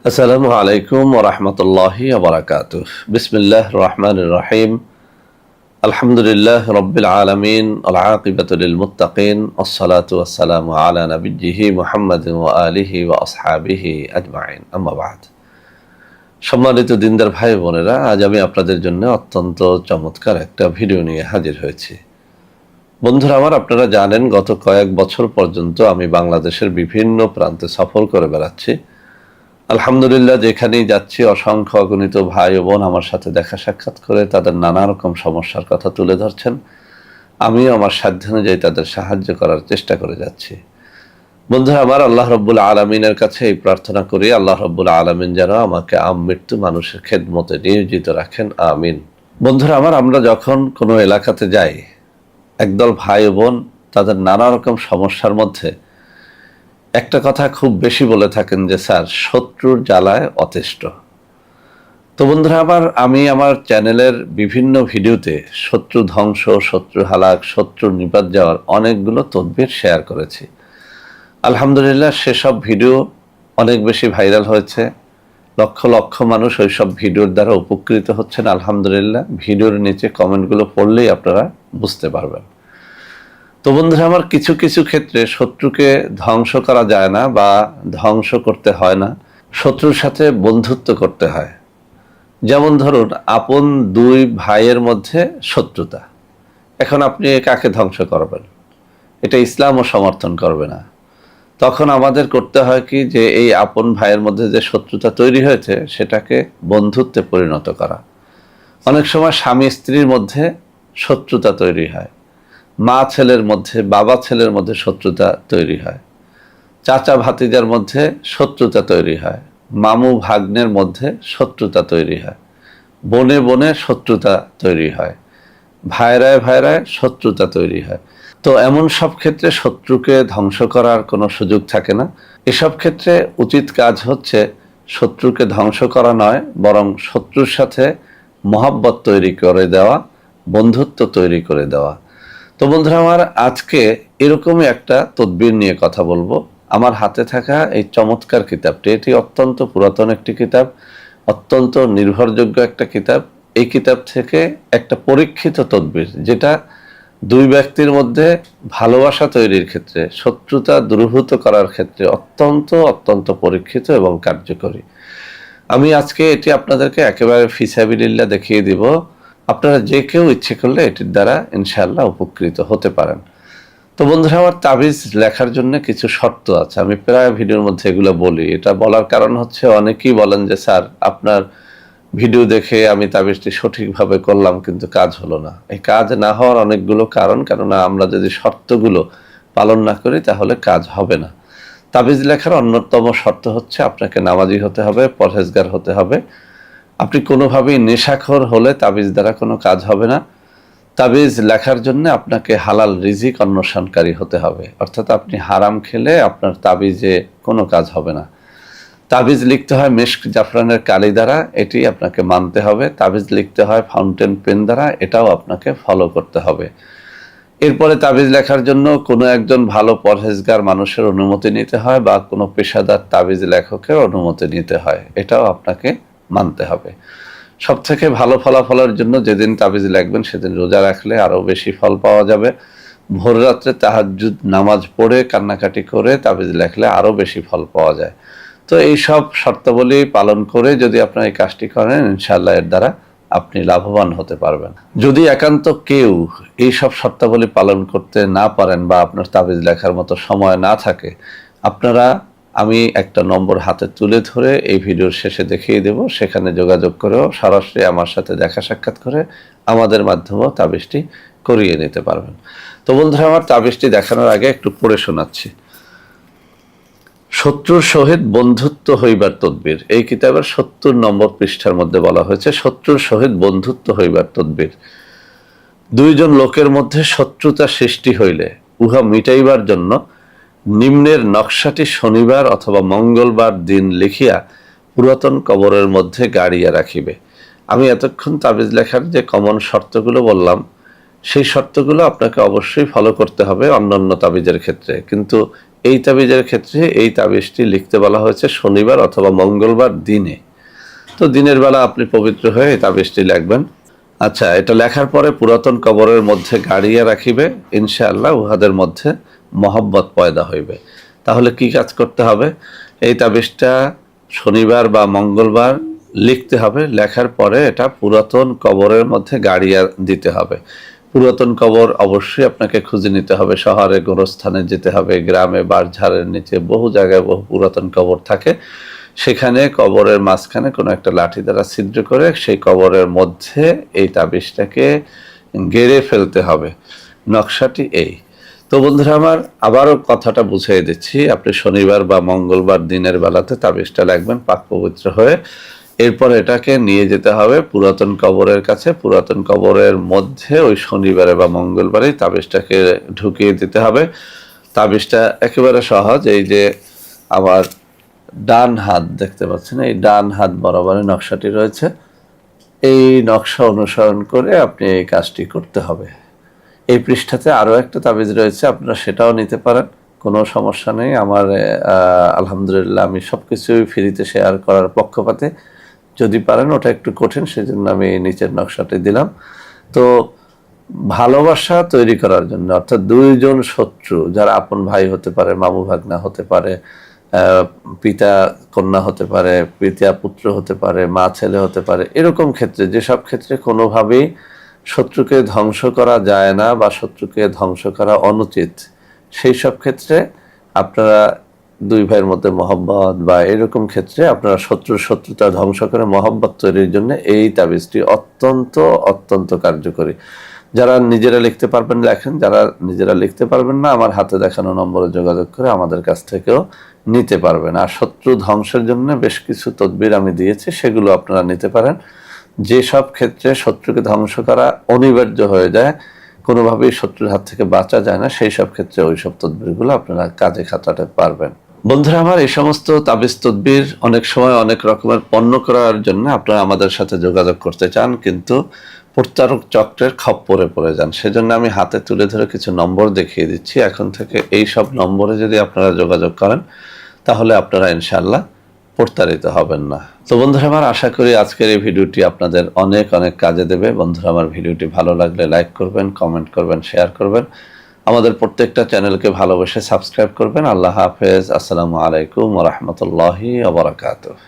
আসসালামু আলাইকুম ওয়া রাহমাতুল্লাহি ওয়া বারাকাতুহু। বিসমিল্লাহির রহমানির রহিম। আলহামদুলিল্লাহ রাব্বিল আলামিন ওয়াল আকিবাতু লিল মুত্তাকিন ওয়াসসালাতু ওয়াসসালামু আলা নাবিয়্যিহি মুহাম্মাদিন ওয়া আলিহি ওয়া আসহাবিহি আজমাইন। আম্মা বা'দ। সম্মানিত দিনদার ভাই বোনেরা, আজ আমি আপনাদের জন্য অত্যন্ত চমৎকার একটা ভিডিও নিয়ে হাজির হয়েছি। বন্ধুরা আমার, আপনারা জানেন গত কয়েক বছর পর্যন্ত আমি বাংলাদেশের বিভিন্ন প্রান্তে সফর করে বেড়াচ্ছি। আলহামদুলিল্লাহ, যেখানেই যাচ্ছি অসংখ্য অগণিত ভাই ও বোন আমার সাথে দেখা সাক্ষাৎ করে তাদের নানা রকম সমস্যার কথা তুলে ধরছেন। আমিও আমার সাধ্যানুযায়ী তাদের সাহায্য করার চেষ্টা করে যাচ্ছি। বন্ধুরা আমার, আল্লাহ রব্বুল আলমিনের কাছে এই প্রার্থনা করি, আল্লাহ রব্বুল আলমিন যেন আমাকে আমৃত্যু মানুষের খেদমতে নিয়োজিত রাখেন, আমিন। বন্ধুরা আমার, আমরা যখন কোনো এলাকাতে যাই, একদল ভাই ও বোন তাদের নানা রকম সমস্যার মধ্যে একটা কথা খুব বেশি বলে থাকেন যে স্যার, শত্রুর জ্বালায় অতিষ্ঠ। তো বন্ধুরা আমি আমার চ্যানেলের বিভিন্ন ভিডিওতে শত্রু ধ্বংস, শত্রু হালাক, শত্রুর নিপাত যাওয়ার অনেকগুলো তদবির শেয়ার করেছি। আলহামদুলিল্লাহ, সেসব ভিডিও অনেক বেশি ভাইরাল হয়েছে। লক্ষ লক্ষ মানুষ ওই সব ভিডিওর দ্বারা উপকৃত হচ্ছেন। আলহামদুলিল্লাহ, ভিডিওর নিচে কমেন্টগুলো পড়লেই আপনারা বুঝতে পারবেন। তো বন্ধুরা আমার, কিছু কিছু ক্ষেত্রে শত্রুকে ধ্বংস করা যায় না বা ধ্বংস করতে হয় না, শত্রুর সাথে বন্ধুত্ব করতে হয়। যেমন ধরুন, আপন দুই ভাইয়ের মধ্যে শত্রুতা, এখন আপনি কাকে ধ্বংস করবেন? এটা ইসলামও সমর্থন করবে না। তখন আমাদের করতে হয় কি, যে এই আপন ভাইয়ের মধ্যে যে শত্রুতা তৈরি হয়েছে সেটাকে বন্ধুত্বে পরিণত করা। অনেক সময় স্বামী স্ত্রীর মধ্যে শত্রুতা তৈরি হয়, মা ছেলের মধ্যে, বাবা ছেলের মধ্যে শত্রুতা তৈরি হয়, চাচা ভাতিজার মধ্যে শত্রুতা তৈরি হয়, মামু ভাগ্নের মধ্যে শত্রুতা তৈরি হয়, বনে বনে শত্রুতা তৈরি হয়, ভাইরায় ভাইরায় শত্রুতা তৈরি হয়। তো এমন সব ক্ষেত্রে শত্রুকে ধ্বংস করার কোনো সুযোগ থাকে না। এসব ক্ষেত্রে উচিত কাজ হচ্ছে শত্রুকে ধ্বংস করা নয়, বরং শত্রুর সাথে মহব্বত তৈরি করে দেওয়া, বন্ধুত্ব তৈরি করে দেওয়া। তো বন্ধুরা আমার, আজকে এরকমই একটা তদবির নিয়ে কথা বলবো। আমার হাতে থাকা এই চমৎকার কিতাবটি, এটি অত্যন্ত পুরাতন একটি কিতাব, অত্যন্ত নির্ভরযোগ্য একটা কিতাব। এই কিতাব থেকে একটা পরীক্ষিত তদবির, যেটা দুই ব্যক্তির মধ্যে ভালোবাসা তৈরির ক্ষেত্রে, শত্রুতা দূরীভূত করার ক্ষেত্রে অত্যন্ত অত্যন্ত পরীক্ষিত এবং কার্যকরী। আমি আজকে এটি আপনাদেরকে একেবারে ফিসাবিলিল্লাহ দেখিয়ে দিব। আপনারা যে কেউ ইচ্ছে করলে এটির দ্বারা ইনশাআল্লাহ উপকৃত হতে পারেন। তো বন্ধুরা আমার, তাবিজ লেখার জন্য কিছু শর্ত আছে। আমি প্রায় ভিডিওর মধ্যে এগুলো বলি। এটা বলার কারণ হচ্ছে, অনেকেই বলেন যে স্যার, আপনার ভিডিও দেখে আমি তাবিজটি সঠিকভাবে করলাম কিন্তু কাজ হলো না। এই কাজ না হওয়ার অনেকগুলো কারণ, কেননা আমরা যদি শর্তগুলো পালন না করি তাহলে কাজ হবে না। তাবিজ লেখার অন্যতম শর্ত হচ্ছে আপনাকে নামাজি হতে হবে, পরহেজগার হতে হবে। আপনি কোনোভাবেই নেশাখোর হলে তাবিজ দ্বারা কোনো কাজ হবে না। তাবিজ লেখার জন্য আপনাকে হালাল রিজিক অন্বেষণকারী হতে হবে, অর্থাৎ আপনি হারাম খেলে আপনার তাবিজে কোনো কাজ হবে না। তাবিজ লিখতে হয় মেশক জাফরানের কালি দ্বারা, এটি আপনাকে মানতে হবে। তাবিজ লিখতে হয় ফাউন্টেন পেন দ্বারা, এটাও আপনাকে ফলো করতে হবে। এরপরে তাবিজ লেখার জন্য কোনো একজন ভালো পরহেজগার মানুষের অনুমতি নিতে হয়, বা কোনো পেশাদার তাবিজ লেখকের অনুমতি নিতে হয়, এটাও আপনাকে মানতে হবে। সব থেকে ভালো ফলাফলের জন্য যেদিন তাবিজ লিখবেন সেদিন রোজা রাখলে আরও বেশি ফল পাওয়া যাবে। ভোর রাত্রে তাহাজ্জুদ নামাজ পড়ে কান্নাকাটি করে তাবিজ লেখলে আরও বেশি ফল পাওয়া যায়। তো এই সব শর্তাবলী পালন করে যদি আপনারা এই কাজটি করেন, ইনশাআল্লাহ এর দ্বারা আপনি লাভবান হতে পারবেন। যদি একান্ত কেউ এই সব শর্তাবলী পালন করতে না পারেন, বা আপনার তাবিজ লেখার মতো সময় না থাকে, আপনারা, আমি একটা নম্বর হাতে তুলে ধরে এই ভিডিওর শেষে দেখিয়ে দেব, সেখানে যোগাযোগ করেও সরাসরি আমার সাথে দেখা সাক্ষাৎ করে আমাদের মাধ্যমেও তাবিজটি করিয়ে নিতে পারবেন। তো বন্ধুরা আমার, তাবিজটি দেখানোর আগে একটু পড়ে শোনাচ্ছি। শত্রুর সহিত বন্ধুত্ব হইবার তদবির, এই কিতাবের ৭০ নম্বর পৃষ্ঠার মধ্যে বলা হয়েছে শত্রুর সহিত বন্ধুত্ব হইবার তদবির। দুইজন লোকের মধ্যে শত্রুতা সৃষ্টি হইলে উহা মিটাইবার জন্য নিম্নের নকশাটি শনিবার অথবা মঙ্গলবার দিন লিখিয়া পুরাতন কবরের মধ্যে গাড়িয়া রাখিবে। আমি এতক্ষণ তাবিজ লেখার যে কমন শর্তগুলো বললাম, সেই শর্তগুলো আপনাকে অবশ্যই ফলো করতে হবে অন্যান্য তাবিজের ক্ষেত্রে, কিন্তু এই তাবিজের ক্ষেত্রে এই তাবিজটি লিখতে বলা হয়েছে শনিবার অথবা মঙ্গলবার দিনে। তো দিনের বেলা আপনি পবিত্র হয়ে এই তাবিজটি লিখবেন। আচ্ছা, এটা লেখার পরে পুরাতন কবরের মধ্যে গাড়িয়া রাখিবে, ইনশাআল্লাহ উহাদের মধ্যে মহব্বত পয়দা হইবে। তাহলে কি কাজ করতে হবে? এই তাবিজটা শনিবার বা মঙ্গলবার লিখতে হবে। লেখার পরে এটা পুরাতন কবরের মধ্যে গাড়িয়া দিতে হবে। পুরাতন কবর অবশ্যই আপনাকে খুঁজে নিতে হবে, শহরে গোরস্থানে যেতে হবে, গ্রামে বাঁশঝাড়ের নিচে বহু জায়গায় বহু পুরাতন কবর থাকে। সেখানে কবরের মাঝখানে কোনো একটা লাঠি দ্বারা ছিদ্র করে সেই কবরের মধ্যে এই তাবিজটাকে গেড়ে ফেলতে হবে। নকশাটি এই। তো বন্ধুরা আমার, আবারও কথাটা বুঝিয়ে দিচ্ছি। আপনি শনিবার বা মঙ্গলবার দিনের বেলাতে তাবিজটা লাগবেন পাক পবিত্র হয়ে। এরপর এটাকে নিয়ে যেতে হবে পুরাতন কবরের কাছে। পুরাতন কবরের মধ্যে ওই শনিবারে বা মঙ্গলবারে তাবিজটাকে ঢুকিয়ে দিতে হবে। তাবিজটা একেবারে সহজ। এই যে আমার ডান হাত দেখতে পাচ্ছেন, এই ডান হাত বরাবর নকশাটি রয়েছে। এই নকশা অনুসরণ করে আপনি এই কাজটি করতে হবে। এই পৃষ্ঠাতে আরও একটা তাবিজ রয়েছে, আপনারা সেটাও নিতে পারেন, কোনো সমস্যা নেই। আমার আলহামদুলিল্লাহ আমি সব কিছুই ফ্রিতে শেয়ার করার পক্ষপাতে। যদি পারেন, ওটা একটু কঠিন, সেজন্য আমি নিচের নকশাটি দিলাম। তো ভালোবাসা তৈরি করার জন্য, অর্থাৎ দুইজন শত্রু, যারা আপন ভাই হতে পারে, মামু ভাগনা হতে পারে, পিতা কন্যা হতে পারে, পিতা পুত্র হতে পারে, মা ছেলে হতে পারে, এরকম ক্ষেত্রে, যেসব ক্ষেত্রে কোনোভাবেই শত্রুকে ধ্বংস করা যায় না বা শত্রুকে ধ্বংস করা অনুচিত, সেই সব ক্ষেত্রে আপনারা দুই ভাইয়ের মধ্যে মহব্বত বা এরকম ক্ষেত্রে আপনারা শত্রুতা ধ্বংস করে মহব্বত তৈরির জন্য এই তাবিজটি অত্যন্ত অত্যন্ত কার্যকরী। যারা নিজেরা লিখতে পারবেন লেখেন, যারা নিজেরা লিখতে পারবেন না, আমার হাতে দেখানো নম্বরে যোগাযোগ করে আমাদের কাছ থেকেও নিতে পারবেন। আর শত্রু ধ্বংসের জন্য বেশ কিছু তদবির আমি দিয়েছি, সেগুলো আপনারা নিতে পারেন। যেসব ক্ষেত্রে শত্রুকে ধ্বংস করা অনিবার্য হয়ে যায়, কোনোভাবেই শত্রুর হাত থেকে বাঁচা যায় না, সেই সব ক্ষেত্রে ওই সব তদবিরগুলো আপনারা কাজে খাটাতে পারবেন। বন্ধুরা আমার, এই সমস্ত তাবিজ তদবির অনেক সময় অনেক রকমের পণ্য করার জন্য আপনারা আমাদের সাথে যোগাযোগ করতে চান, কিন্তু প্রতারক চক্রের খপ্পরে পড়ে যান। সেজন্য আমি হাতে তুলে ধরে কিছু নম্বর দেখিয়ে দিচ্ছি। এখন থেকে এই সব নম্বরে যদি আপনারা যোগাযোগ করেন, তাহলে আপনারা ইনশাআল্লাহ প্রতারিত হবেন না। তো বন্ধুরা আমার, আশা করি আজকের এই ভিডিওটি আপনাদের অনেক অনেক কাজে দেবে। বন্ধুরা আমার, ভিডিওটি ভালো লাগলে লাইক করবেন, কমেন্ট করবেন, শেয়ার করবেন। আমাদের প্রত্যেকটা চ্যানেলকে ভালোবেসে সাবস্ক্রাইব করবেন। আল্লাহ হাফেজ। আসসালামু আলাইকুম ওয়া রাহমাতুল্লাহি ওয়া বারাকাতুহু।